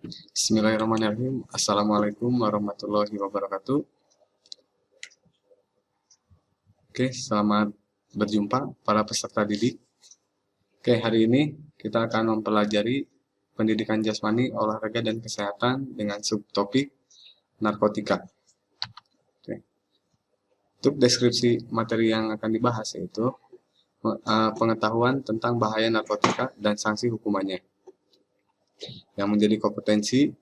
Bismillahirrahmanirrahim. Assalamualaikum warahmatullahi wabarakatuh. Oke, selamat berjumpa para peserta didik. Oke, hari ini kita akan mempelajari pendidikan jasmani, olahraga, dan kesehatan dengan subtopik narkotika. Oke. Untuk deskripsi materi yang akan dibahas yaitu pengetahuan tentang bahaya narkotika dan sanksi hukumannya. Yang menjadi kompetensi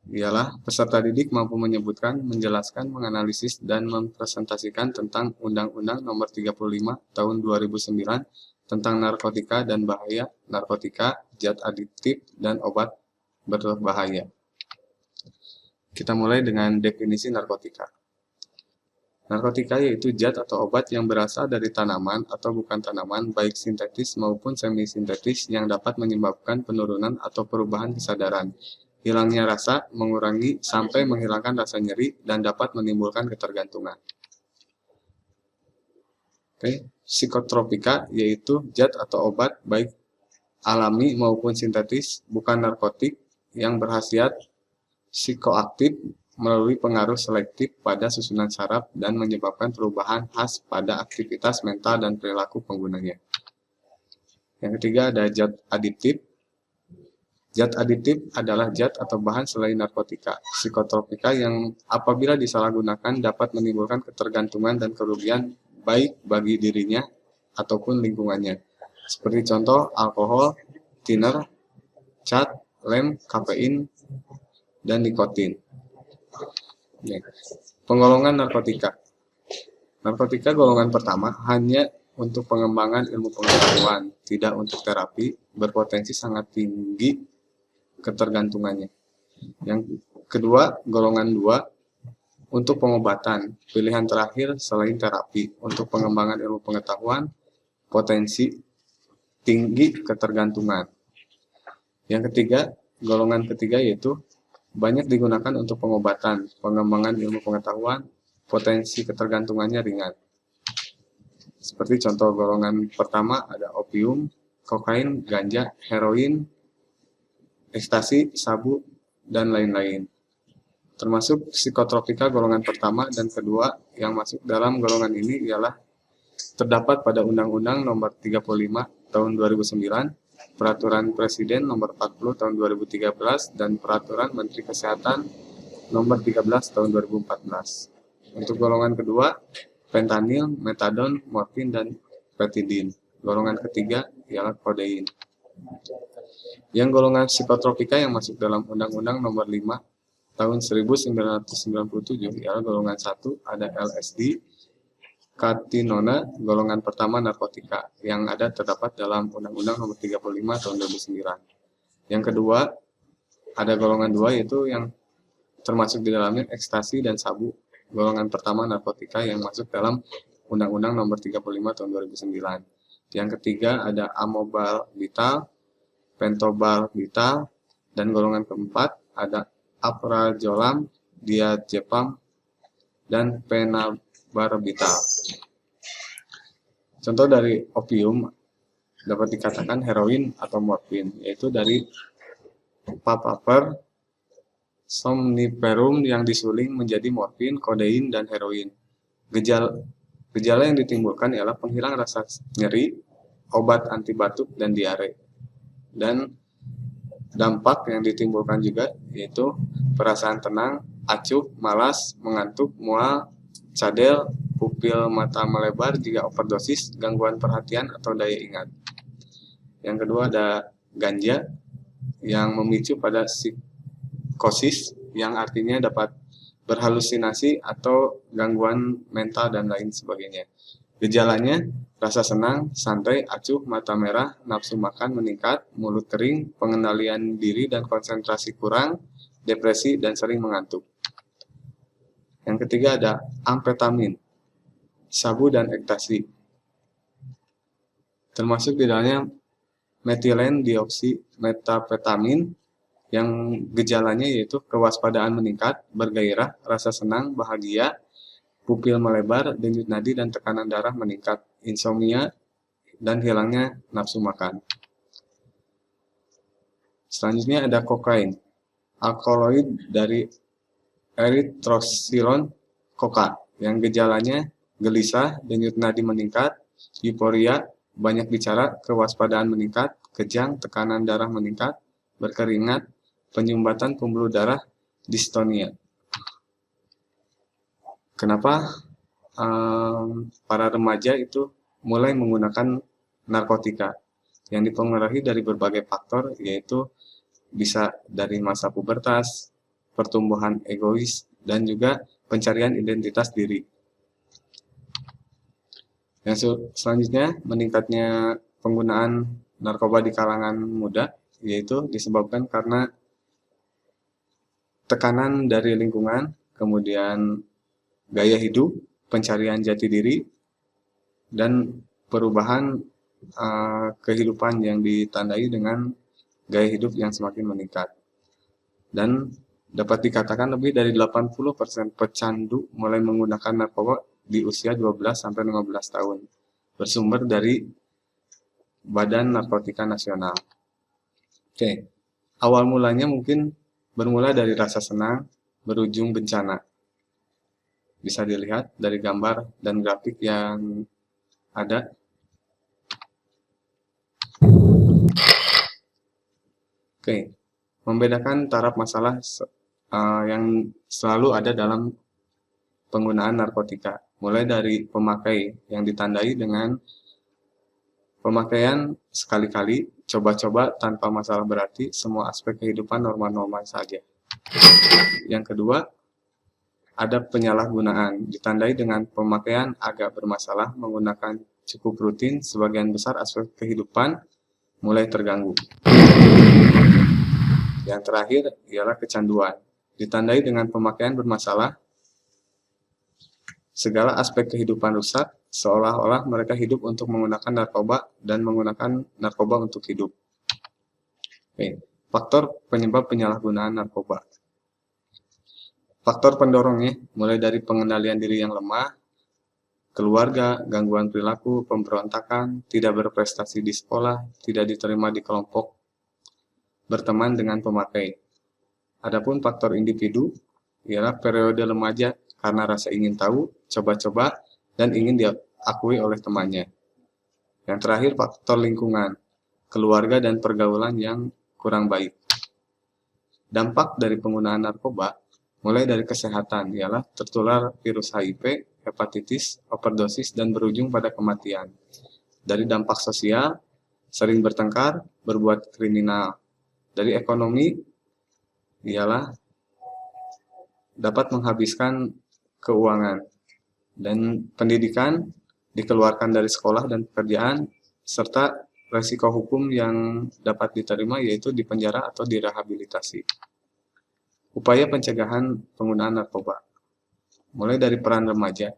ialah peserta didik mampu menyebutkan, menjelaskan, menganalisis, dan mempresentasikan tentang Undang-Undang Nomor 35 Tahun 2009 tentang narkotika dan bahaya narkotika, zat adiktif, dan obat berbahaya. Kita mulai dengan definisi narkotika. Narkotika yaitu zat atau obat yang berasal dari tanaman atau bukan tanaman, baik sintetis maupun semi-sintetis, yang dapat menyebabkan penurunan atau perubahan kesadaran, hilangnya rasa, mengurangi sampai menghilangkan rasa nyeri, dan dapat menimbulkan ketergantungan. Oke, psikotropika yaitu zat atau obat baik alami maupun sintetis, bukan narkotik, yang berkhasiat psikoaktif melalui pengaruh selektif pada susunan saraf dan menyebabkan perubahan khas pada aktivitas mental dan perilaku penggunanya. Yang ketiga ada zat adiktif. Zat adiktif adalah zat atau bahan selain narkotika, psikotropika, yang apabila disalahgunakan dapat menimbulkan ketergantungan dan kerugian baik bagi dirinya ataupun lingkungannya. Seperti contoh alkohol, thinner, cat, lem, kafein, dan nikotin. Penggolongan narkotika. Narkotika golongan pertama hanya untuk pengembangan ilmu pengetahuan, tidak untuk terapi, berpotensi sangat tinggi ketergantungannya. Yang kedua, golongan 2 untuk pengobatan, pilihan terakhir selain terapi, untuk pengembangan ilmu pengetahuan, potensi tinggi ketergantungan. Yang ketiga, golongan ketiga yaitu banyak digunakan untuk pengobatan, pengembangan ilmu pengetahuan, potensi ketergantungannya ringan. Seperti contoh golongan pertama ada opium, kokain, ganja, heroin, ekstasi, sabu, dan lain-lain. Termasuk psikotropika golongan pertama dan kedua yang masuk dalam golongan ini ialah terdapat pada Undang-Undang Nomor 35 Tahun 2009, Peraturan Presiden Nomor 40 Tahun 2013, dan Peraturan Menteri Kesehatan Nomor 13 Tahun 2014. Untuk golongan kedua, fentanil, metadon, morfin, dan petidin. Golongan ketiga ialah kodein. Yang golongan psikotropika yang masuk dalam Undang-Undang Nomor 5 Tahun 1997 ialah golongan 1 ada LSD, katinona, golongan pertama narkotika, yang ada terdapat dalam Undang-Undang Nomor 35 Tahun 2009. Yang kedua, ada golongan 2 yaitu yang termasuk di dalamnya ekstasi dan sabu, golongan pertama narkotika yang masuk dalam Undang-Undang Nomor 35 Tahun 2009. Yang ketiga ada amobarbital, pentobarbital, dan golongan keempat ada aprazolam, diazepam, dan penabarbital. Contoh dari opium dapat dikatakan heroin atau morfin, yaitu dari papaver somniferum yang disuling menjadi morfin, kodein, dan heroin. Gejala yang ditimbulkan ialah penghilang rasa nyeri, obat anti batuk, dan diare. Dan dampak yang ditimbulkan juga yaitu perasaan tenang, acuh, malas, mengantuk, mual, cadel, pupil mata melebar jika overdosis, gangguan perhatian atau daya ingat. Yang kedua ada ganja yang memicu pada psikosis, yang artinya dapat berhalusinasi atau gangguan mental dan lain sebagainya. Gejalanya rasa senang, santai, acuh, mata merah, nafsu makan meningkat, mulut kering, pengendalian diri dan konsentrasi kurang, depresi, dan sering mengantuk. Yang ketiga ada amfetamin, sabu, dan ekstasi. Termasuk di dalamnya metilen dioksimetafetamin, yang gejalanya yaitu kewaspadaan meningkat, bergairah, rasa senang, bahagia, pupil melebar, denyut nadi dan tekanan darah meningkat, insomnia, dan hilangnya nafsu makan. Selanjutnya ada kokain, alkaloid dari eritrosilon koka, yang gejalanya gelisah, denyut nadi meningkat, euforia, banyak bicara, kewaspadaan meningkat, kejang, tekanan darah meningkat, berkeringat, penyumbatan pembuluh darah, distonia. Kenapa para remaja itu mulai menggunakan narkotika? Yang dipengaruhi dari berbagai faktor, yaitu bisa dari masa pubertas, pertumbuhan egois, dan juga pencarian identitas diri. Yang selanjutnya, meningkatnya penggunaan narkoba di kalangan muda, yaitu disebabkan karena tekanan dari lingkungan, kemudian gaya hidup, pencarian jati diri, dan perubahan kehidupan yang ditandai dengan gaya hidup yang semakin meningkat. Dan dapat dikatakan lebih dari 80% pecandu mulai menggunakan narkoba di usia 12-15 tahun. Bersumber dari Badan Narkotika Nasional. Oke, awal mulanya mungkin bermula dari rasa senang, berujung bencana. Bisa dilihat dari gambar dan grafik yang ada. Oke, membedakan taraf masalah yang selalu ada dalam penggunaan narkotika. Mulai dari pemakai yang ditandai dengan pemakaian sekali-kali, coba-coba tanpa masalah berarti, semua aspek kehidupan normal-normal saja. Yang kedua, ada penyalahgunaan, ditandai dengan pemakaian agak bermasalah, menggunakan cukup rutin, sebagian besar aspek kehidupan mulai terganggu. Yang terakhir ialah kecanduan, ditandai dengan pemakaian bermasalah, segala aspek kehidupan rusak, seolah-olah mereka hidup untuk menggunakan narkoba dan menggunakan narkoba untuk hidup. Oke, faktor penyebab penyalahgunaan narkoba. Faktor pendorongnya mulai dari pengendalian diri yang lemah, keluarga, gangguan perilaku, pemberontakan, tidak berprestasi di sekolah, tidak diterima di kelompok, berteman dengan pemakai. Adapun faktor individu ialah periode remaja karena rasa ingin tahu, coba-coba, dan ingin diakui oleh temannya. Yang terakhir, faktor lingkungan, keluarga dan pergaulan yang kurang baik. Dampak dari penggunaan narkoba, mulai dari kesehatan, ialah tertular virus HIV, hepatitis, overdosis, dan berujung pada kematian. Dari dampak sosial, sering bertengkar, berbuat kriminal. Dari ekonomi, ialah dapat menghabiskan keuangan. Dan pendidikan dikeluarkan dari sekolah dan pekerjaan, serta resiko hukum yang dapat diterima yaitu dipenjara atau direhabilitasi. Upaya pencegahan penggunaan narkoba, mulai dari peran remaja.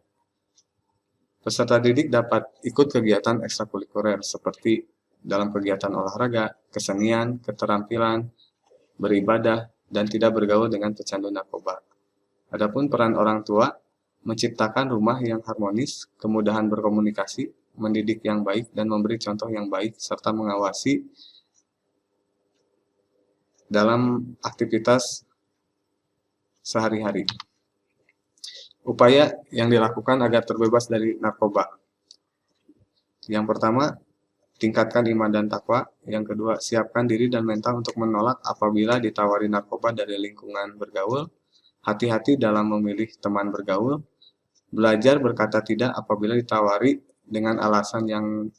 Peserta didik dapat ikut kegiatan ekstrakurikuler seperti dalam kegiatan olahraga, kesenian, keterampilan, beribadah, dan tidak bergaul dengan pecandu narkoba. Adapun peran orang tua, menciptakan rumah yang harmonis, kemudahan berkomunikasi, mendidik yang baik, dan memberi contoh yang baik, serta mengawasi dalam aktivitas sehari-hari. Upaya yang dilakukan agar terbebas dari narkoba. Yang pertama, tingkatkan iman dan takwa. Yang kedua, siapkan diri dan mental untuk menolak apabila ditawari narkoba dari lingkungan bergaul. Hati-hati dalam memilih teman bergaul. Belajar berkata tidak apabila ditawari dengan alasan yang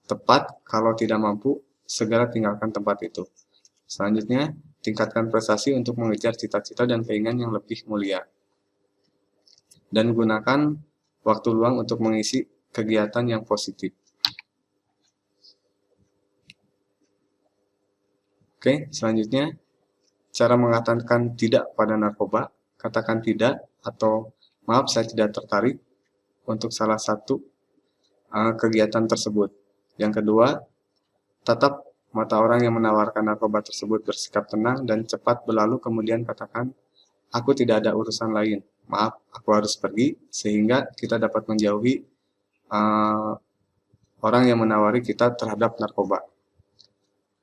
tepat. Kalau tidak mampu, segera tinggalkan tempat itu. Selanjutnya, tingkatkan prestasi untuk mengejar cita-cita dan keinginan yang lebih mulia. Dan gunakan waktu luang untuk mengisi kegiatan yang positif. Oke, selanjutnya, cara mengatakan tidak pada narkoba. Katakan tidak atau maaf saya tidak tertarik untuk salah satu kegiatan tersebut. Yang kedua, tatap mata orang yang menawarkan narkoba tersebut, bersikap tenang dan cepat berlalu, kemudian katakan, aku tidak ada urusan lain, maaf, aku harus pergi, sehingga kita dapat menjauhi orang yang menawari kita terhadap narkoba.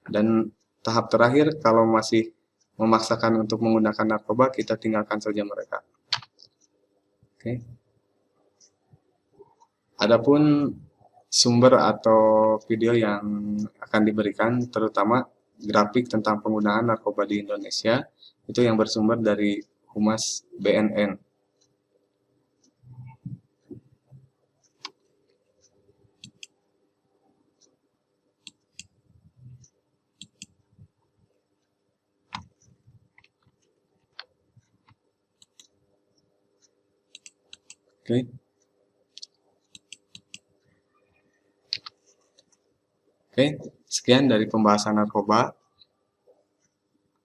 Dan tahap terakhir, kalau masih memaksakan untuk menggunakan narkoba, kita tinggalkan saja mereka. Oke. Adapun sumber atau video yang akan diberikan, terutama grafik tentang penggunaan narkoba di Indonesia, itu yang bersumber dari Humas BNN. Oke. Oke, sekian dari pembahasan narkoba.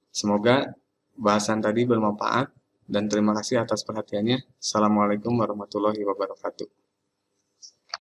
Semoga bahasan tadi bermanfaat dan terima kasih atas perhatiannya. Assalamualaikum warahmatullahi wabarakatuh.